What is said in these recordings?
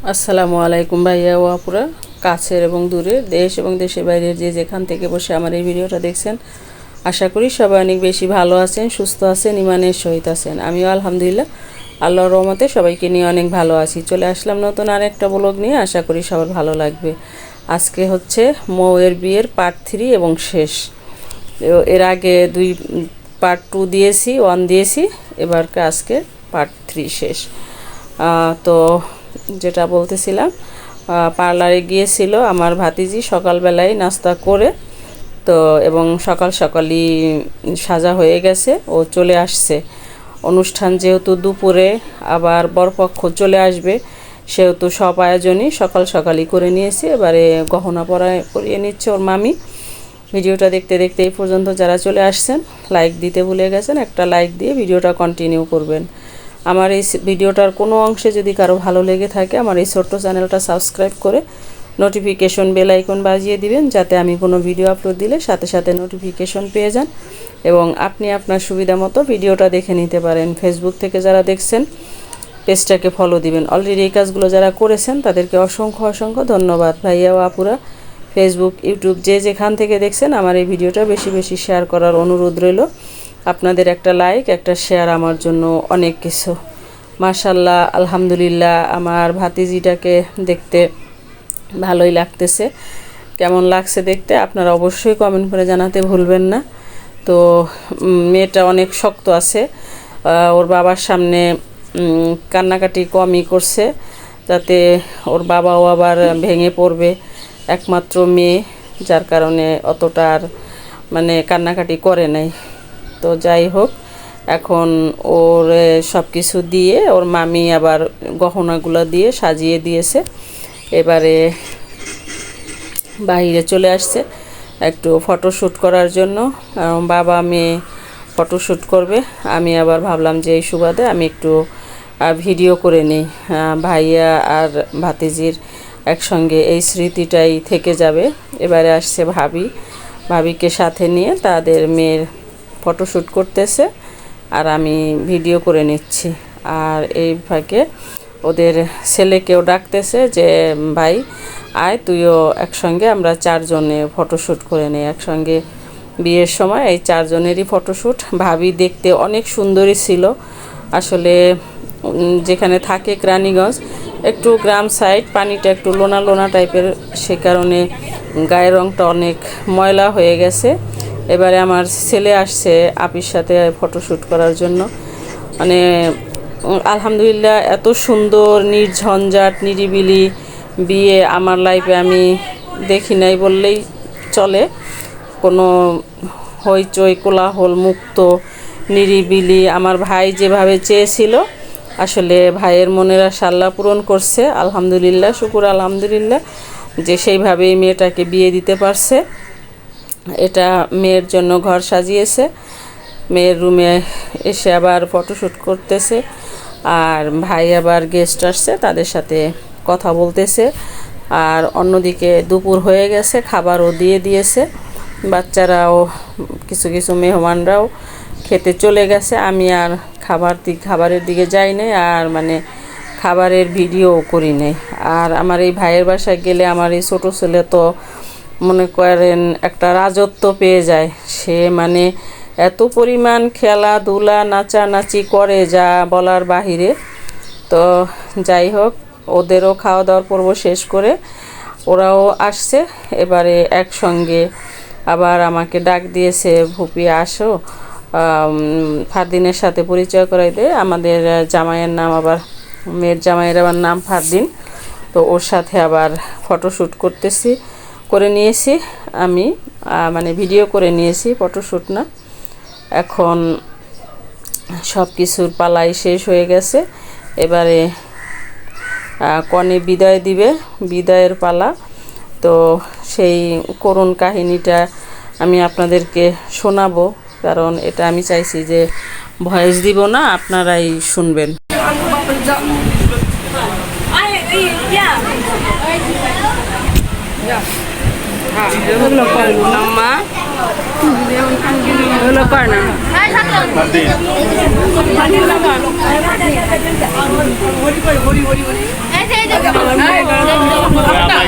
আসসালামু আলাইকুম ভাইয়া ও আপুরা, কাছের এবং দূরের, দেশ এবং দেশের বাইরের যে যেখান থেকে বসে আমার এই ভিডিওটা দেখছেন, আশা করি সবাই অনেক বেশি ভালো আছেন, সুস্থ আছেন, ইমানের সহিত আছেন। আমিও আলহামদুলিল্লাহ আল্লাহর রহমতে সবাইকে নিয়ে অনেক ভালো আছি। চলে আসলাম নতুন আর একটা ব্লগ নিয়ে, আশা করি সবার ভালো লাগবে। আজকে হচ্ছে মৌয়ের বিয়ের পার্ট 3 এবং শেষ। এর আগে পার্ট 2 দিয়েছি, 1 দিয়েছি, এবারকে আজকে পার্ট 3 শেষ। তো যেটা বলতেছিলাম, পার্লারে গিয়েছিল আমার ভাতিজি সকালবেলায় নাস্তা করে, তো এবং সকাল সকালই সাজা হয়ে গেছে, ও চলে আসছে। অনুষ্ঠান যেহেতু দুপুরে, আবার বরপক্ষ চলে আসবে, সেহেতু সব আয়োজনই সকাল সকালই করে নিয়েছে। এবারে গহনা পরিয়ে নিচ্ছে ওর মামি। ভিডিওটা দেখতে দেখতে এই পর্যন্ত যারা চলে আসছেন, লাইক দিতে ভুলে গেছেন, একটা লাইক দিয়ে ভিডিওটা কন্টিনিউ করবেন। আমার এই ভিডিওটার কোনো অংশে যদি কারো ভালো লেগে থাকে, আমার এই ছোট্ট চ্যানেলটা সাবস্ক্রাইব করে নোটিফিকেশন বেল আইকন বাজিয়ে দিবেন, যাতে আমি কোনো ভিডিও আপলোড দিলে সাথে সাথে নোটিফিকেশন পেয়ে যান এবং আপনি আপনার সুবিধা মতো ভিডিওটা দেখে নিতে পারেন। ফেসবুক থেকে যারা দেখছেন, পেজটাকে ফলো দিবেন। অলরেডি এই কাজগুলো যারা করেছেন তাদেরকে অসংখ্য অসংখ্য ধন্যবাদ। ভাইয়া ও আপুরা, ফেসবুক, ইউটিউব যে যেখান থেকে দেখছেন, আমার এই ভিডিওটা বেশি বেশি শেয়ার করার অনুরোধ রইল। আপনাদের একটা লাইক, একটা শেয়ার আমার জন্য অনেক কিছু। মাশাআল্লাহ, আলহামদুলিল্লাহ, আমার ভাতিজিটাকে দেখতে ভালোই লাগতেছে। কেমন লাগছে দেখতে আপনারা অবশ্যই কমেন্ট করে জানাতে ভুলবেন না। তো মেয়েটা অনেক শক্ত আছে, ওর বাবার সামনে কান্নাকাটি কমই করছে, যাতে ওর বাবাও আবার ভেঙে পড়বে। একমাত্র মেয়ে, যার কারণে অতটা আর কান্নাকাটি করে নাই। তো যাই হোক, এখন ওর সব কিছু দিয়ে ওর মামি আবার গহনাগুলো দিয়ে সাজিয়ে দিয়েছে। এবারে বাইরে চলে আসছে একটু ফটোশ্যুট করার জন্য। বাবা মেয়ে ফটোশ্যুট করবে, আমি আবার ভাবলাম যে এই সুবাদে আমি একটু ভিডিও করে নিই। ভাইয়া আর ভাতিজির একসঙ্গে এই স্মৃতিটাই থেকে যাবে। এবারে আসছে ভাবিকে সাথে নিয়ে তাদের মেয়ের ফটোশ্যুট করতেছে, আর আমি ভিডিও করে নিচ্ছি। আর এই ফাঁকে ওদের ছেলেকেও ডাকতেছে যে ভাই আয়, তুইও একসঙ্গে আমরা 4 জনে ফটোশ্যুট করে নিই একসঙ্গে। বিয়ের সময় এই 4 জনেরই ফটোশ্যুট। ভাবি দেখতে অনেক সুন্দরী ছিল। আসলে যেখানে থাকে রানীগঞ্জ, একটু গ্রাম সাইড, পানিটা একটু লোনা লোনা টাইপের, সে কারণে গায়ের রঙটা অনেক ময়লা হয়ে গেছে। এবারে আমার ছেলে আসছে আপির সাথে ফটোশ্যুট করার জন্য। আলহামদুলিল্লাহ, এত সুন্দর নির্ঝঞ্ঝাট নিরিবিলি বিয়ে আমার লাইফে আমি দেখি নাই বললেই চলে। কোনো হইচই কোলাহল মুক্ত, নিরিবিলি। আমার ভাই যেভাবে চেয়েছিল, আসলে ভাইয়ের মনের আশা আল্লাহ পূরণ করছে। আলহামদুলিল্লাহ, শুকুর আলহামদুলিল্লাহ, যে সেইভাবেই মেয়েটাকে বিয়ে দিতে পারছে। এটা মেয়ের জন্য ঘর সাজিয়েছে, মেয়ের রুমে এসে আবার ফটোশ্যুট করতেছে, আর ভাই আবার গেস্ট আসছে, তাদের সাথে কথা বলতেছে। আর অন্যদিকে দুপুর হয়ে গেছে, খাবারও দিয়ে দিয়েছে, বাচ্চারাও কিছু কিছু মেহমানরাও খেতে চলে গেছে। আমি আর খাবারের দিকে যাই নাই, আর খাবারের ভিডিও করি নাই। আর আমার এই ভাইয়ের বাসায় গেলে আমার এই ছোটো ছেলে তো মনে করেন একটা রাজত্ব পেয়ে যায়। সে এত পরিমাণ খেলাধুলা নাচানাচি করে, যা বলার বাহিরে। তো যাই হোক, ওদেরও খাওয়া দাওয়ার পর্ব শেষ করে ওরাও আসছে। এবারে একসঙ্গে আবার আমাকে ডাক দিয়েছে, ভুপি আসো, ফারদিনের সাথে পরিচয় করাই দে। আমাদের জামাইয়ের নাম আবার, মেয়ের জামাইয়ের আবার নাম ফারদিন। তো ওর সাথে আবার ফটোশ্যুট করে নিয়েছি আমি, ভিডিও করে নিয়েছি, ফটোশ্যুট না। এখন সব কিছুর পালাই শেষ হয়ে গেছে। এবারে কনে বিদায় দিবে, বিদায়ের পালা। তো সেই করুণ কাহিনীটা আমি আপনাদেরকে শোনাবো, কারণ এটা আমি চাইছি যে ভয়েস দিব না, আপনারাই শুনবেন।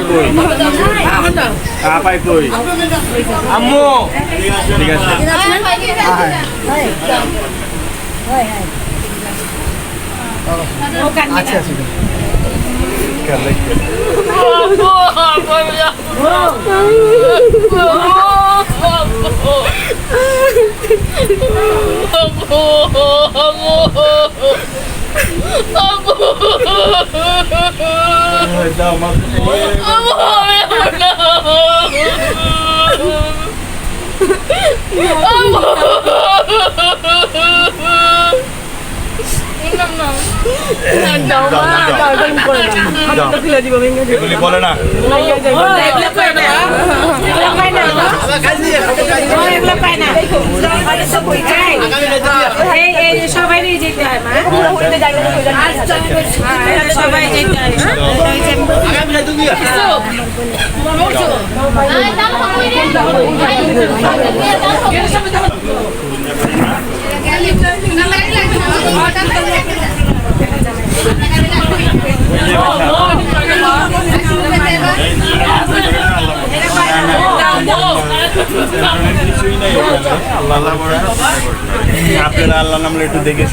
কই আপাই কই আম্মু ঠিক আছে আচ্ছা আচ্ছা এগুলি বলে না সবাই যেতে হয় মা সবাই যেতে হয় আপনারা আল্লাহ নামলে একটু দেখে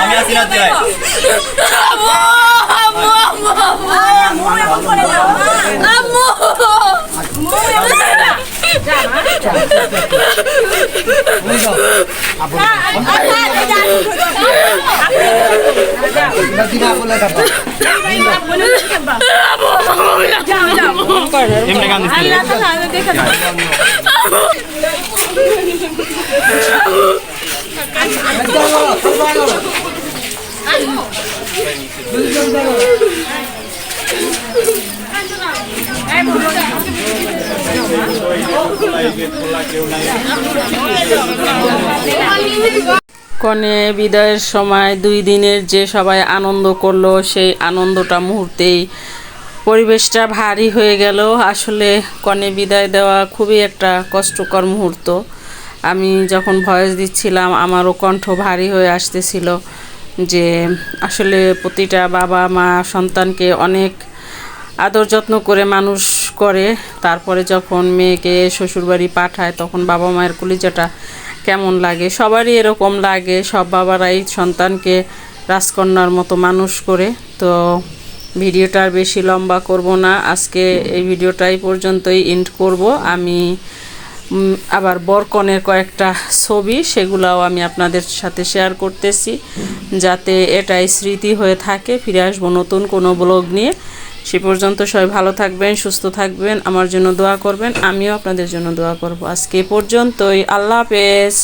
আমি আসি না এমনি গান কনে বিদায়ের সময় 2 দিনের যে সবাই আনন্দ করলো সেই আনন্দটা মুহূর্তেই পরিবেশটা ভারী হয়ে গেল। আসলে কনে বিদায় দেওয়া খুবই একটা কষ্টকর মুহূর্ত। আমি যখন ভয়েস দিচ্ছিলাম আমারও কণ্ঠ ভারী হয়ে আসতেছিল যে আসলে প্রতিটা বাবা মা সন্তানকে অনেক আদর যত্ন করে মানুষ করে, তারপরে যখন মেয়েকে শ্বশুরবাড়ি পাঠায় তখন বাবা মায়ের কলিজাটা কেমন লাগে। সবারই এরকম লাগে, সব বাবারাই সন্তানকে রাজকন্যার মতো মানুষ করে। তো ভিডিওটা আর বেশি লম্বা করব না, আজকে এই ভিডিওটাই পর্যন্তই এন্ড করব। আমি আবার বরকনের কয়েকটা ছবি সেগুলাও আমি আপনাদের সাথে শেয়ার করতেছি, যাতে এটাই স্মৃতি হয়ে থাকে। ফিরে আসবো নতুন কোনো ব্লগ নিয়ে। সে পর্যন্ত সবাই ভালো থাকবেন, সুস্থ থাকবেন, আমার জন্য দোয়া করবেন, আমিও আপনাদের জন্য দোয়া করব। আজকে পর্যন্তই, আল্লাহ হাফেজ।